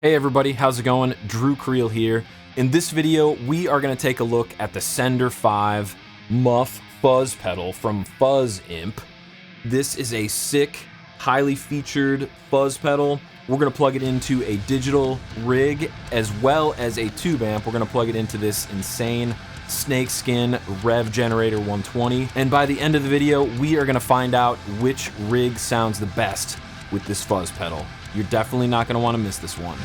Hey everybody, how's it going? Drew Creal here. In this video, we are going to take a look at the Sender 5 Muff Fuzz pedal from Fuzz Imp. This is a sick, highly featured fuzz pedal. We're going to plug it into a digital rig as well as a tube amp. We're going to plug it into this insane snakeskin Revv Generator 120. And by the end of the video, we are going to find out which rig sounds the best with this fuzz pedal. You're definitely not going to want to miss this one.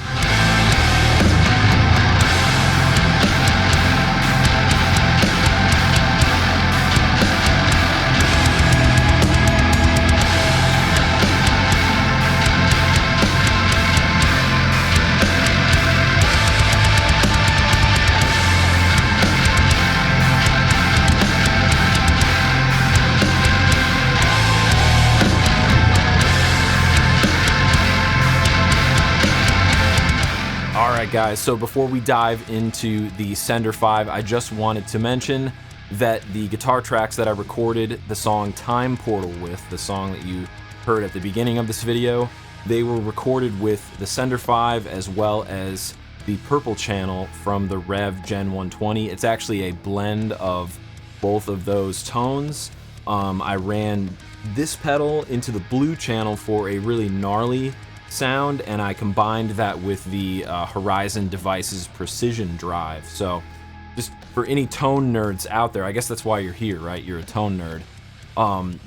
Alright guys, so before we dive into the Sender 5, I just wanted to mention that the guitar tracks that I recorded the song Time Portal with, the song that you heard at the beginning of this video, they were recorded with the Sender 5 as well as the purple channel from the Revv Gen 120. It's actually a blend of both of those tones. I ran this pedal into the blue channel for a really gnarly sound, and I combined that with the Horizon Devices Precision Drive. So just for any tone nerds out there, I guess that's why you're here, right? You're a tone nerd.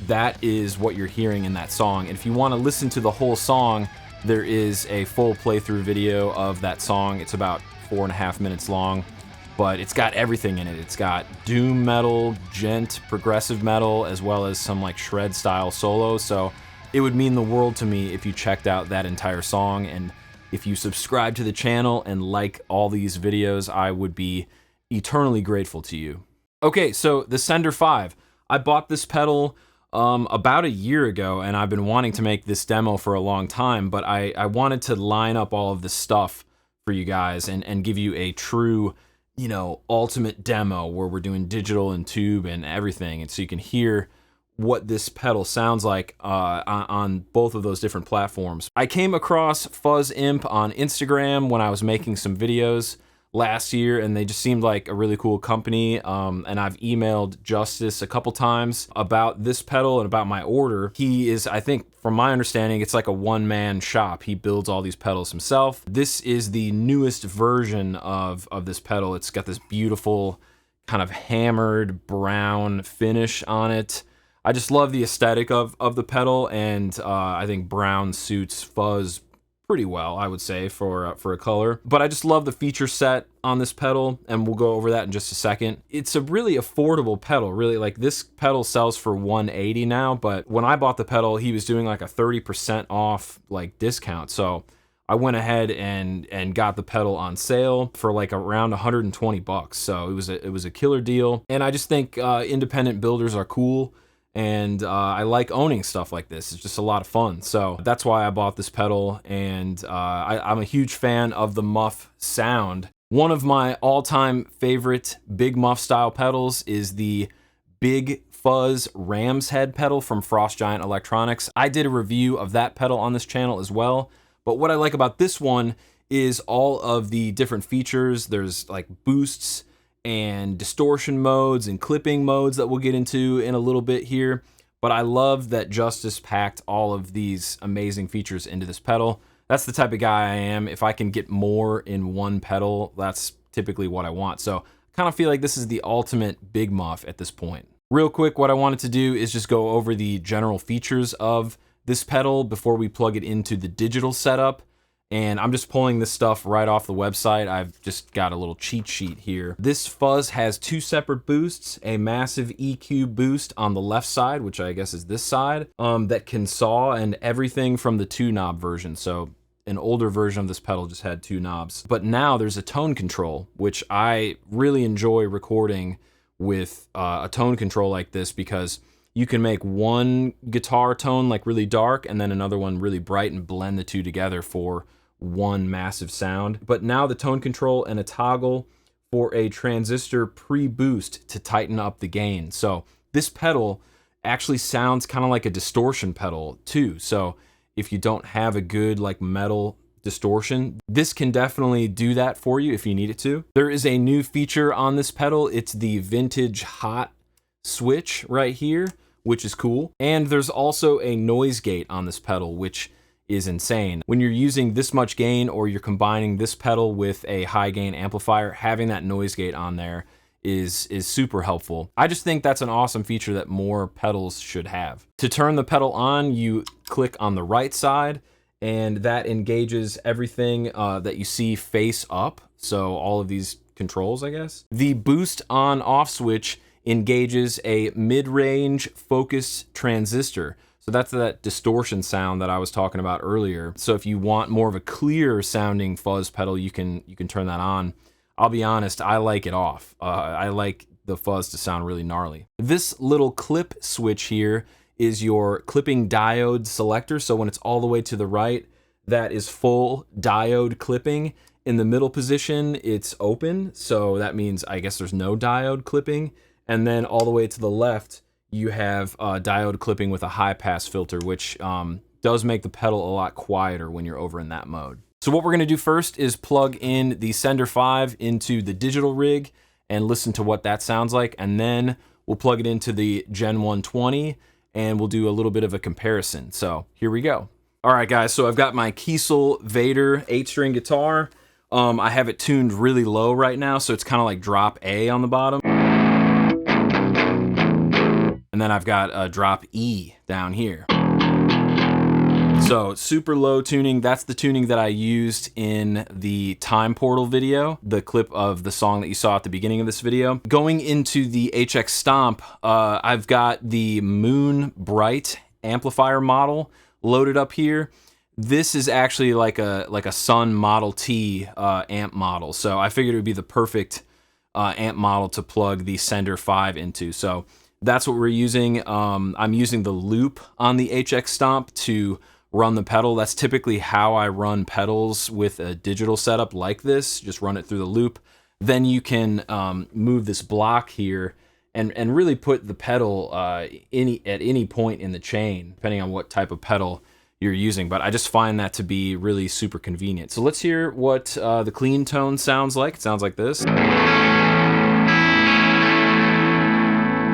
That is what you're hearing in that song. And if you want to listen to the whole song, there is a full playthrough video of that song. It's about 4.5 minutes long, but it's got everything in it. It's got doom metal, gent, progressive metal, as well as some like shred style solos. So it would mean the world to me if you checked out that entire song, and if you subscribe to the channel and like all these videos, I would be eternally grateful to you. Okay, so the Sender 5. I bought this pedal about a year ago, and I've been wanting to make this demo for a long time, but I wanted to line up all of this stuff for you guys and give you a true, you know, ultimate demo where we're doing digital and tube and everything, and so you can hear what this pedal sounds like on both of those different platforms. I came across Fuzz Imp on Instagram when I was making some videos last year, and they just seemed like a really cool company. And I've emailed Justice a couple times about this pedal and about my order. He is, I think, from my understanding, it's like a one-man shop. He builds all these pedals himself. This is the newest version of this pedal. It's got this beautiful kind of hammered brown finish on it. I just love the aesthetic of the pedal, and I think brown suits fuzz pretty well, I would say, for a color. But I just love the feature set on this pedal, and we'll go over that in just a second. It's a really affordable pedal, really. Like, this pedal sells for $180 now, but when I bought the pedal, he was doing like a 30% off like discount. So I went ahead and got the pedal on sale for like around 120 bucks. So it was a killer deal, and I just think independent builders are cool. And I like owning stuff like this. It's just a lot of fun. So that's why I bought this pedal, and I'm a huge fan of the Muff sound. One of my all-time favorite Big Muff style pedals is the Big Fuzz Ram's Head pedal from Frost Giant Electronics. I did a review of that pedal on this channel as well. But what I like about this one is all of the different features. There's like boosts and distortion modes and clipping modes that we'll get into in a little bit here. But I love that Justice packed all of these amazing features into this pedal. That's the type of guy I am. If I can get more in one pedal, that's typically what I want. So I kind of feel like this is the ultimate Big Muff at this point. Real quick, what I wanted to do is just go over the general features of this pedal before we plug it into the digital setup. And I'm just pulling this stuff right off the website. I've just got a little cheat sheet here. This fuzz has two separate boosts, a massive EQ boost on the left side, which I guess is this side, that can saw, and everything from the 2-knob version. So an older version of this pedal just had 2 knobs. But now there's a tone control, which I really enjoy recording with a tone control like this, because you can make one guitar tone like really dark and then another one really bright and blend the two together for one massive sound. But now the tone control and a toggle for a transistor pre-boost to tighten up the gain. So this pedal actually sounds kind of like a distortion pedal too. So if you don't have a good like metal distortion. This can definitely do that for you if you need it to. There is a new feature on this pedal. It's the vintage hot switch right here, which is cool. And there's also a noise gate on this pedal, which is insane. When you're using this much gain or you're combining this pedal with a high gain amplifier, having that noise gate on there is super helpful. I just think that's an awesome feature that more pedals should have. To turn the pedal on, you click on the right side, and that engages everything that you see face up. So all of these controls, I guess. The boost on off switch engages a mid-range focus transistor. So that's that distortion sound that I was talking about earlier. So if you want more of a clear sounding fuzz pedal, you can turn that on. I'll be honest, I like it off. I like the fuzz to sound really gnarly. This little clip switch here is your clipping diode selector. So when it's all the way to the right, that is full diode clipping. In the middle position, it's open. So that means, I guess, there's no diode clipping. And then all the way to the left, you have diode clipping with a high pass filter, which does make the pedal a lot quieter when you're over in that mode. So what we're gonna do first is plug in the Sender 5 into the digital rig and listen to what that sounds like. And then we'll plug it into the Gen 120 and we'll do a little bit of a comparison. So here we go. All right, guys, so I've got my Kiesel Vader 8-string guitar. I have it tuned really low right now, so it's kind of like drop A on the bottom. And then I've got a drop E down here. So super low tuning. That's the tuning that I used in the Time Portal video, the clip of the song that you saw at the beginning of this video. Going into the HX Stomp, I've got the Moon Bright amplifier model loaded up here. This is actually like a Sun Model T amp model. So I figured it would be the perfect amp model to plug the Sender 5 into. So that's what we're using. I'm using the loop on the HX Stomp to run the pedal. That's typically how I run pedals with a digital setup like this. Just run it through the loop. Then you can move this block here and really put the pedal at any point in the chain, depending on what type of pedal you're using. But I just find that to be really super convenient. So let's hear what the clean tone sounds like. It sounds like this.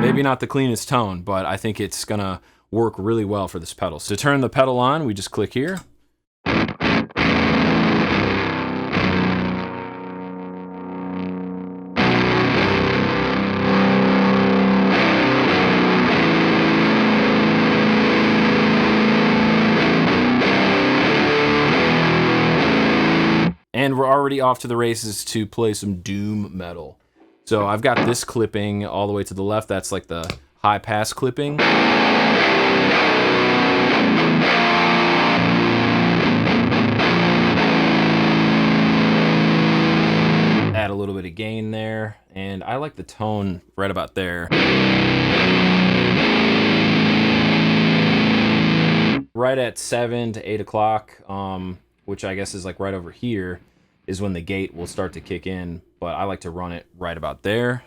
Maybe not the cleanest tone, but I think it's gonna work really well for this pedal. So to turn the pedal on, we just click here. And we're already off to the races to play some doom metal. So I've got this clipping all the way to the left. That's like the high pass clipping. Add a little bit of gain there. And I like the tone right about there. Right at 7 to 8 o'clock, which I guess is like right over here, is when the gate will start to kick in, but I like to run it right about there.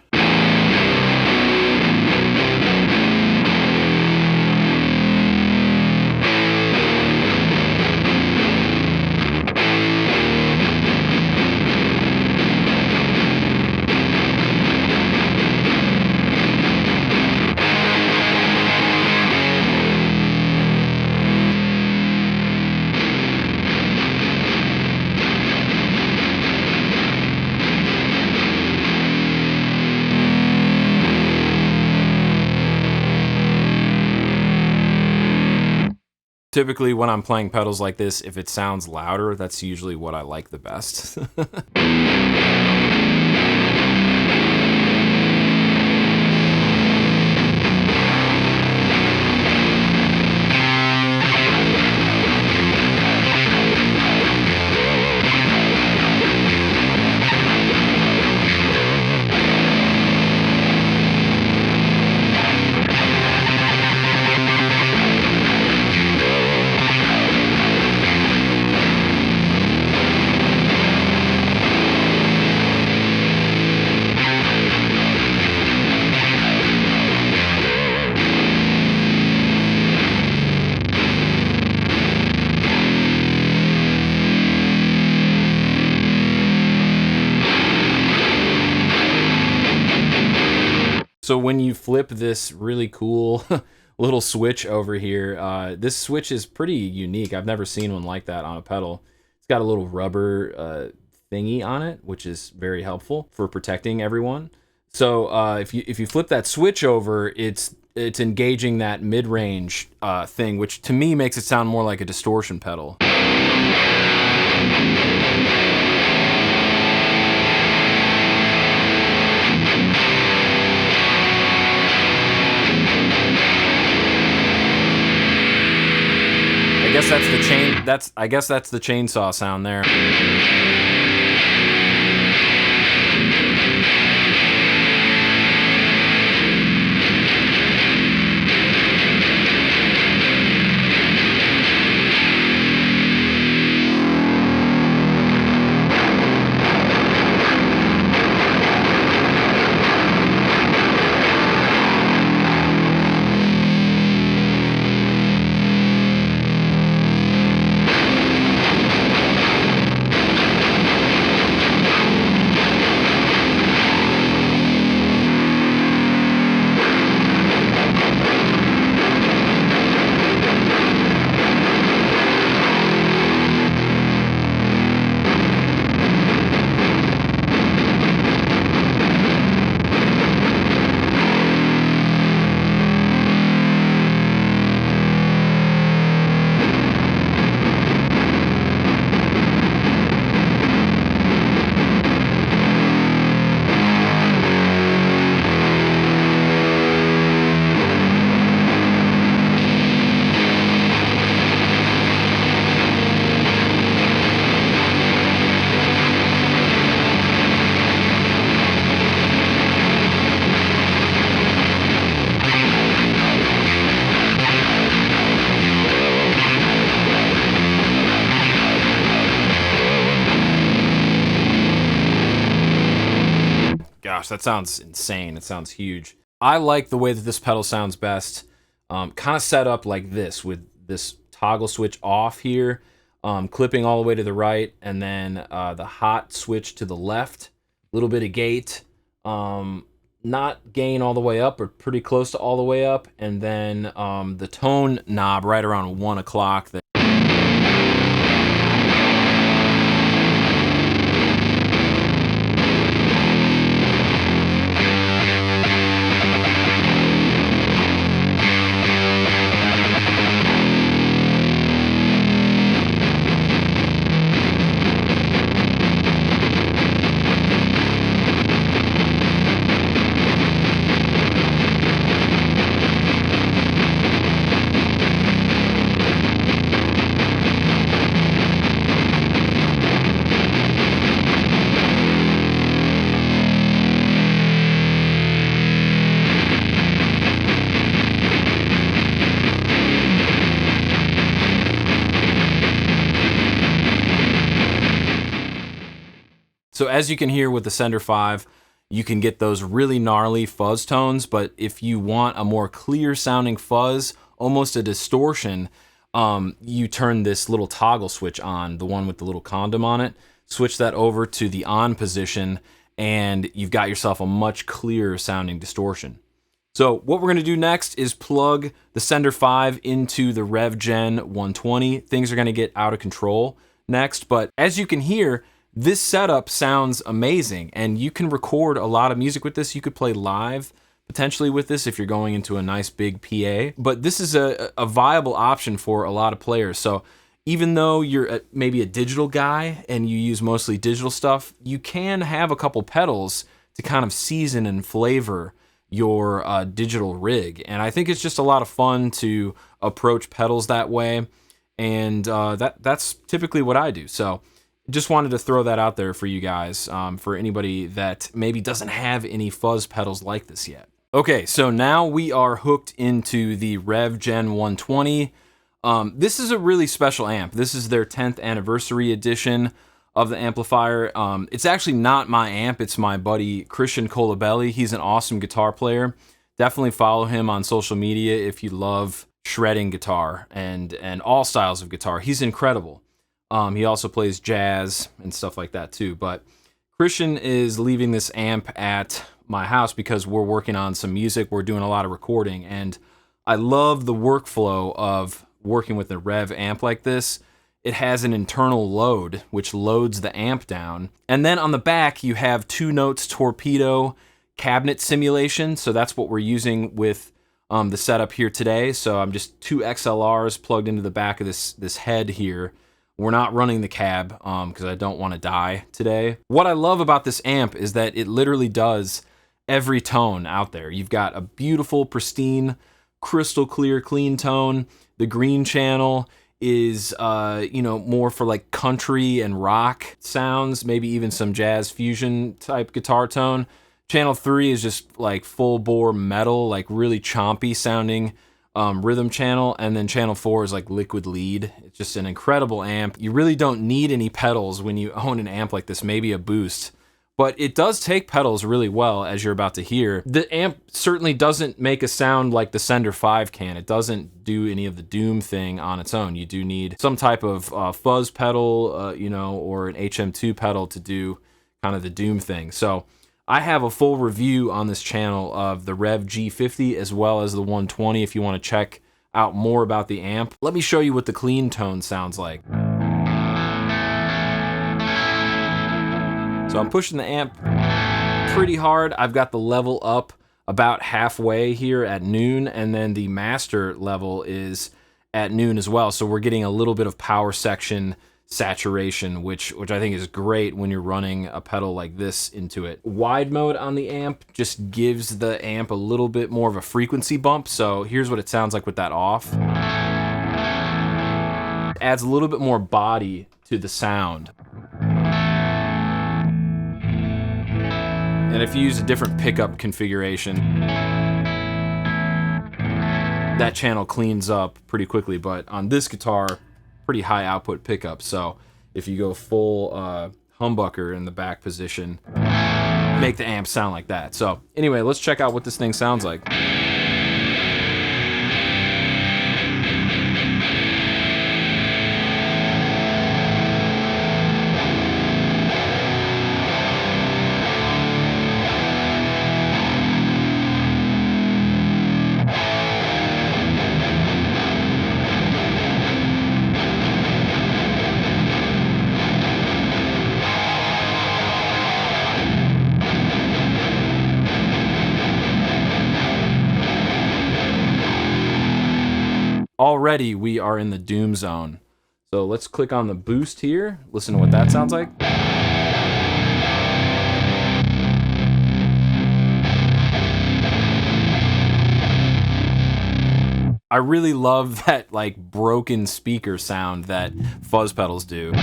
Typically, when I'm playing pedals like this, if it sounds louder, that's usually what I like the best. So when you flip this really cool little switch over here, this switch is pretty unique. I've never seen one like that on a pedal. It's got a little rubber thingy on it, which is very helpful for protecting everyone. So if you flip that switch over, it's engaging that mid-range thing, which to me makes it sound more like a distortion pedal. I guess that's the chainsaw sound there. Gosh, that sounds insane. It sounds huge. I like the way that this pedal sounds best. Kind of set up like this, with this toggle switch off here, clipping all the way to the right, and then the hot switch to the left. A little bit of gate, not gain all the way up, but pretty close to all the way up, and then the tone knob right around 1 o'clock. So as you can hear with the Sender 5, you can get those really gnarly fuzz tones, but if you want a more clear sounding fuzz, almost a distortion, you turn this little toggle switch on, the one with the little condom on it, switch that over to the on position, and you've got yourself a much clearer sounding distortion. So what we're going to do next is plug the Sender 5 into the Revv Gen 120. Things are going to get out of control next, but as you can hear, this setup sounds amazing, and you can record a lot of music with this. You could play live potentially with this if you're going into a nice big PA, but this is a viable option for a lot of players. So even though you're maybe a digital guy and you use mostly digital stuff, you can have a couple pedals to kind of season and flavor your digital rig. And I think it's just a lot of fun to approach pedals that way, and that's typically what I do. So just wanted to throw that out there for you guys, for anybody that maybe doesn't have any fuzz pedals like this yet. Okay, so now we are hooked into the Revv Gen 120. This is a really special amp. This is their 10th anniversary edition of the amplifier. It's actually not my amp, it's my buddy Christian Colabelli. He's an awesome guitar player. Definitely follow him on social media if you love shredding guitar and all styles of guitar. He's incredible. He also plays jazz and stuff like that too. But Christian is leaving this amp at my house because we're working on some music. We're doing a lot of recording, and I love the workflow of working with a Revv amp like this. It has an internal load, which loads the amp down. And then on the back, you have 2 notes torpedo cabinet simulation. So that's what we're using with the setup here today. So I'm just 2 XLRs plugged into the back of this head here. We're not running the cab because I don't want to die today. What I love about this amp is that it literally does every tone out there. You've got a beautiful, pristine, crystal clear, clean tone. The green channel is, more for like country and rock sounds, maybe even some jazz fusion type guitar tone. Channel 3 is just like full bore metal, like really chompy sounding rhythm channel, and then channel 4 is like liquid lead. It's just an incredible amp. You really don't need any pedals when you own an amp like this, maybe a boost, but it does take pedals really well, as you're about to hear. The amp certainly doesn't make a sound like the Sender 5 can. It doesn't do any of the Doom thing on its own. You do need some type of fuzz pedal, or an HM2 pedal to do kind of the Doom thing. So I have a full review on this channel of the Revv G50 as well as the 120 if you want to check out more about the amp. Let me show you what the clean tone sounds like. So I'm pushing the amp pretty hard. I've got the level up about halfway here at noon, and then the master level is at noon as well. So we're getting a little bit of power section saturation, which I think is great when you're running a pedal like this into it. Wide mode on the amp just gives the amp a little bit more of a frequency bump. So here's what it sounds like with that off. Adds a little bit more body to the sound. And if you use a different pickup configuration, that channel cleans up pretty quickly, but on this guitar, pretty high output pickup. So if you go full humbucker in the back position, make the amp sound like that. So anyway, let's check out what this thing sounds like. Already we are in the Doom zone. So let's click on the boost here. Listen to what that sounds like. I really love that like broken speaker sound that fuzz pedals do.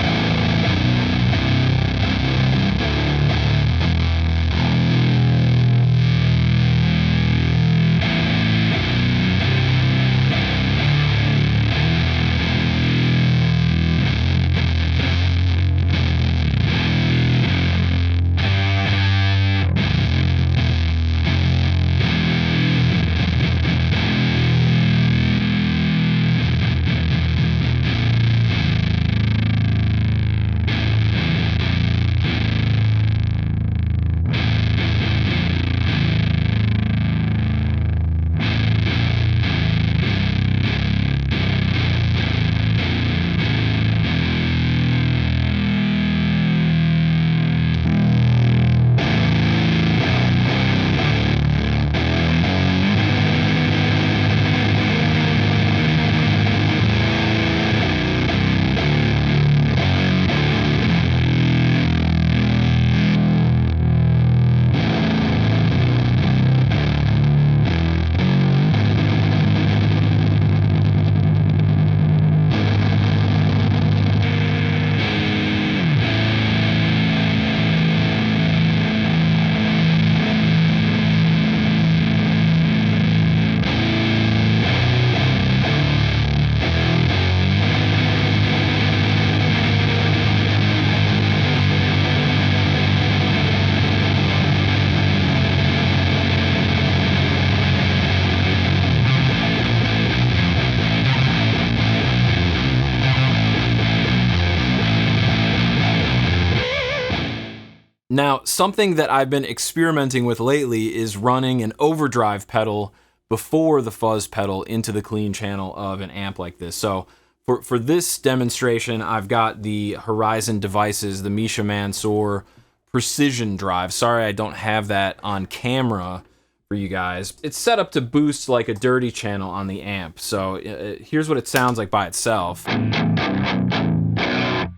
Now, something that I've been experimenting with lately is running an overdrive pedal before the fuzz pedal into the clean channel of an amp like this. So for this demonstration, I've got the Horizon Devices, the Misha Mansour Precision Drive. Sorry I don't have that on camera for you guys. It's set up to boost like a dirty channel on the amp. So here's what it sounds like by itself.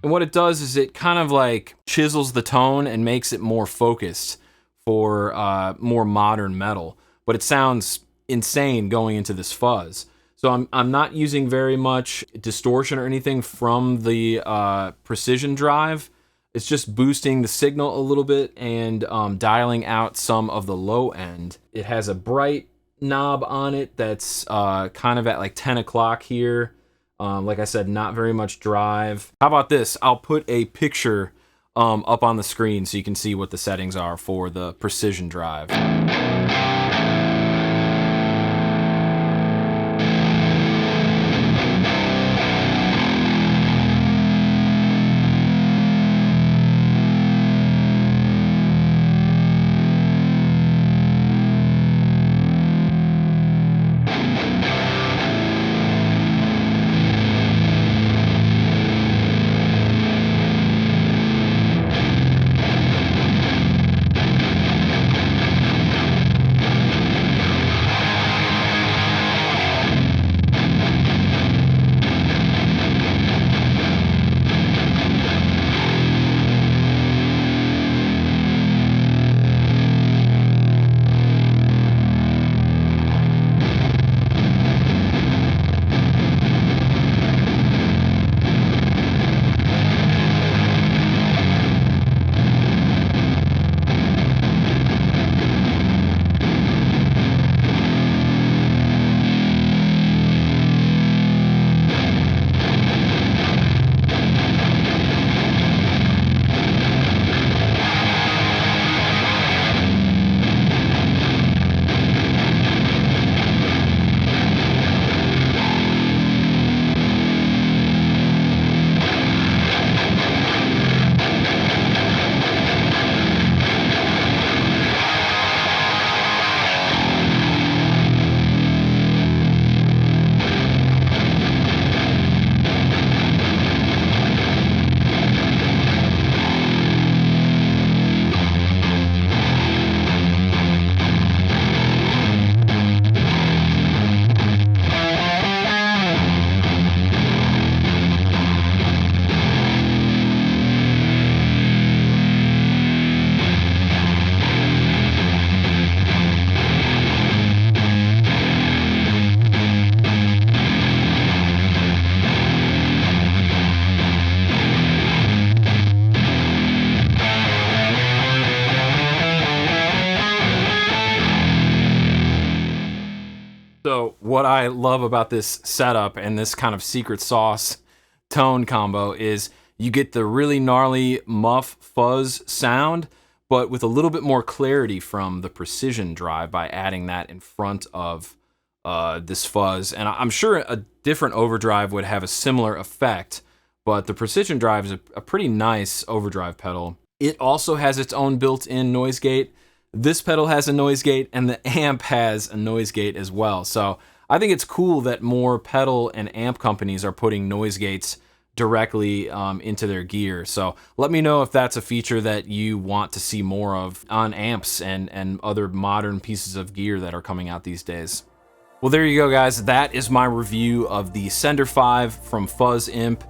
And what it does is it kind of like chisels the tone and makes it more focused for more modern metal. But it sounds insane going into this fuzz. So I'm not using very much distortion or anything from the Precision Drive. It's just boosting the signal a little bit and dialing out some of the low end. It has a bright knob on it that's kind of at like 10 o'clock here. Like I said, not very much drive. How about this? I'll put a picture up on the screen so you can see what the settings are for the Precision Drive. So what I love about this setup and this kind of secret sauce tone combo is you get the really gnarly muff fuzz sound, but with a little bit more clarity from the Precision Drive by adding that in front of this fuzz. And I'm sure a different overdrive would have a similar effect, but the Precision Drive is a pretty nice overdrive pedal. It also has its own built-in noise gate. This pedal has a noise gate, and the amp has a noise gate as well. So I think it's cool that more pedal and amp companies are putting noise gates directly into their gear. So let me know if that's a feature that you want to see more of on amps and other modern pieces of gear that are coming out these days. Well, there you go, guys. That is my review of the Sender 5 from Fuzz Imp.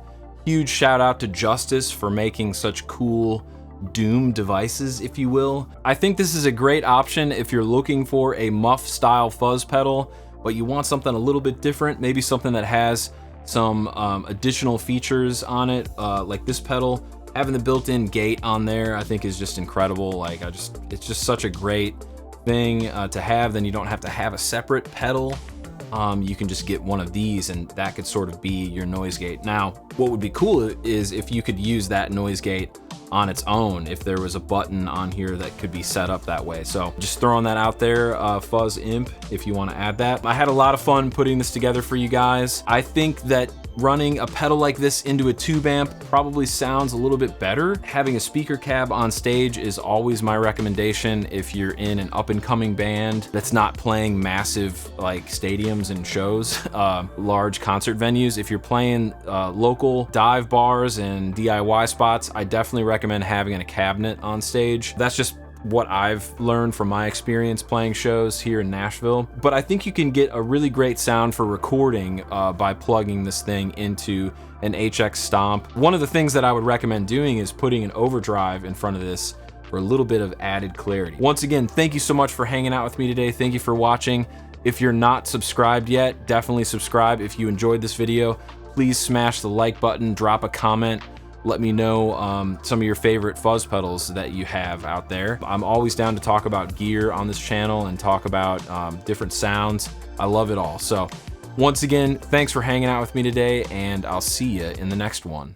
Huge shout out to Justice for making such cool Doom devices, if you will. I think this is a great option if you're looking for a muff style fuzz pedal, but you want something a little bit different, maybe something that has some additional features on it, like this pedal. Having the built-in gate on there, I think, is just incredible. Like, it's just such a great thing to have. Then you don't have to have a separate pedal. You can just get one of these, and that could sort of be your noise gate. Now, what would be cool is if you could use that noise gate on its own, if there was a button on here that could be set up that way. So just throwing that out there, Fuzz Imp, if you want to add that. I had a lot of fun putting this together for you guys. I think that running a pedal like this into a tube amp probably sounds a little bit better. Having a speaker cab on stage is always my recommendation if you're in an up-and-coming band that's not playing massive like stadiums and shows, large concert venues. If you're playing local dive bars and DIY spots, I definitely recommend having a cabinet on stage. That's just what I've learned from my experience playing shows here in Nashville. But I think you can get a really great sound for recording by plugging this thing into an HX Stomp. One of the things that I would recommend doing is putting an overdrive in front of this for a little bit of added clarity. Once again, thank you so much for hanging out with me today. Thank you for watching. If you're not subscribed yet, definitely subscribe. If you enjoyed this video, please smash the like button, drop a comment. Let me know some of your favorite fuzz pedals that you have out there. I'm always down to talk about gear on this channel and talk about different sounds. I love it all. So once again, thanks for hanging out with me today, and I'll see you in the next one.